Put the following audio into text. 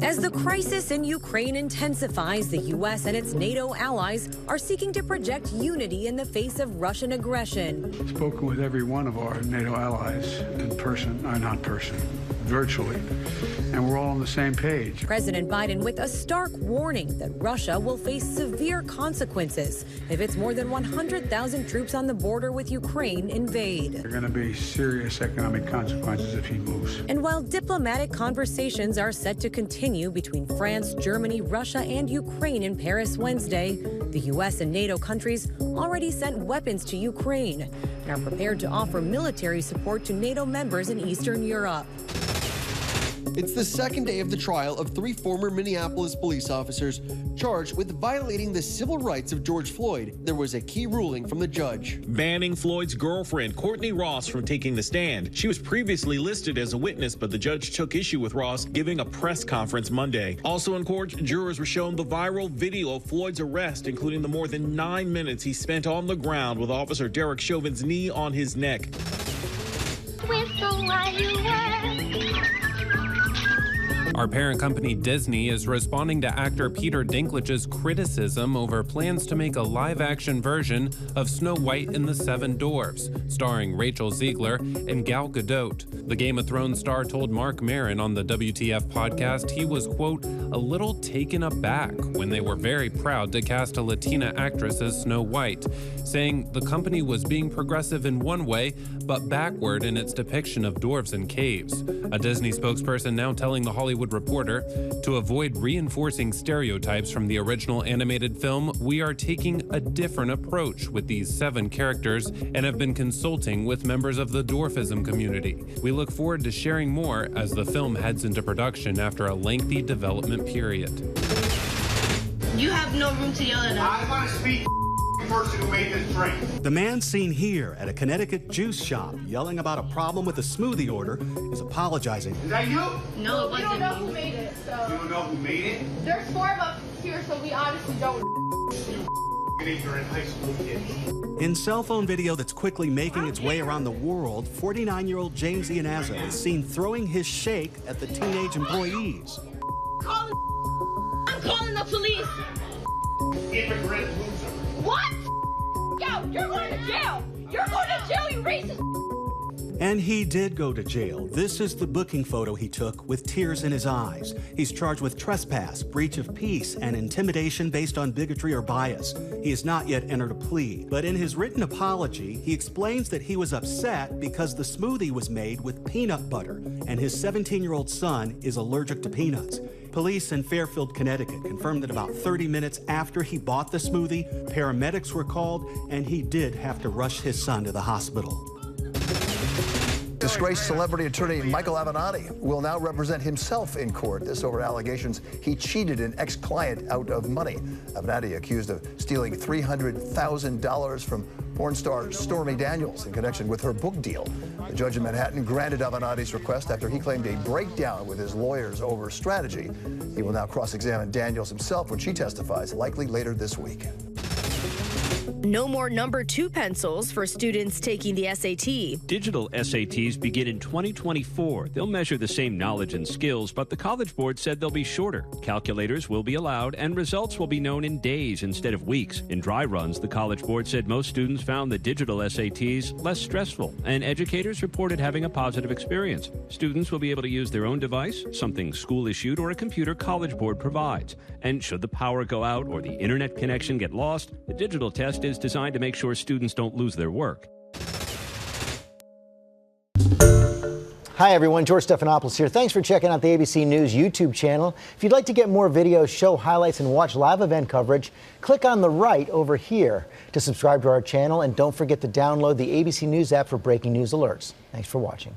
As the crisis in Ukraine intensifies, the U.S. and its NATO allies are seeking to project unity in the face of Russian aggression. I've spoken with every one of our NATO allies in person, virtually, and we're all on the same page. President Biden with a stark warning that Russia will face severe consequences if its more than 100,000 troops on the border with Ukraine invade. There are going to be serious economic consequences if he moves. And while diplomatic conversations are set to continue between France, Germany, Russia, and Ukraine in Paris Wednesday, the U.S. and NATO countries already sent weapons to Ukraine and are prepared to offer military support to NATO members in Eastern Europe. It's the second day of the trial of 3 former Minneapolis police officers charged with violating the civil rights of George Floyd. There was a key ruling from the judge. Banning Floyd's girlfriend, Courtney Ross, from taking the stand. She was previously listed as a witness, but the judge took issue with Ross giving a press conference Monday. Also in court, jurors were shown the viral video of Floyd's arrest, including the more than 9 minutes he spent on the ground with Officer Derek Chauvin's knee on his neck. Whistle while you work. Our parent company Disney is responding to actor Peter Dinklage's criticism over plans to make a live-action version of Snow White and the Seven Dwarfs, starring Rachel Zegler and Gal Gadot. The Game of Thrones star told Mark Maron on the WTF podcast he was, quote, a little taken aback when they were very proud to cast a Latina actress as Snow White, saying the company was being progressive in one way, but backward in its depiction of dwarves and caves. A Disney spokesperson now telling The Hollywood Reporter, to avoid reinforcing stereotypes from the original animated film, we are taking a different approach with these 7 characters and have been consulting with members of the dwarfism community. We look forward to sharing more as the film heads into production after a lengthy development period. You have no room to yell at us. I want to speak to the person who made this drink. The man seen here at a Connecticut juice shop yelling about a problem with a smoothie order is apologizing. Is that you? No, it wasn't me. We don't know who made it, so. You don't know who made it? There's 4 of us here, so we honestly don't. You're in high school, kid. In cell phone video that's quickly making its way around the world, 49-year-old James Ianazzo is seen throwing his shake at the teenage employees. I'm calling the police. Immigrant loser. What? Yo, you're going to jail. You're going to jail, you racist. And he did go to jail. This is the booking photo he took with tears in his eyes. He's charged with trespass, breach of peace, and intimidation based on bigotry or bias. He has not yet entered a plea, but in his written apology, he explains that he was upset because the smoothie was made with peanut butter, and his 17-year-old son is allergic to peanuts. Police in Fairfield, Connecticut confirmed that about 30 minutes after he bought the smoothie, paramedics were called, and he did have to rush his son to the hospital. Disgraced celebrity attorney Michael Avenatti will now represent himself in court. This over allegations he cheated an ex-client out of money. Avenatti accused of stealing $300,000 from porn star Stormy Daniels in connection with her book deal. The judge in Manhattan granted Avenatti's request after he claimed a breakdown with his lawyers over strategy. He will now cross-examine Daniels himself when she testifies, likely later this week. No more number 2 pencils for students taking the SAT. Digital SATs begin in 2024. They'll measure the same knowledge and skills, but the College Board said they'll be shorter. Calculators will be allowed, and results will be known in days instead of weeks. In dry runs, the College Board said most students found the digital SATs less stressful, and educators reported having a positive experience. Students will be able to use their own device, something school-issued, or a computer College Board provides. And should the power go out or the internet connection get lost, the digital test is designed to make sure students don't lose their work. Hi everyone, George Stephanopoulos here. Thanks for checking out the ABC News YouTube channel. If you'd like to get more videos, show highlights, and watch live event coverage, click on the right over here to subscribe to our channel, and don't forget to download the ABC News app for breaking news alerts. Thanks for watching.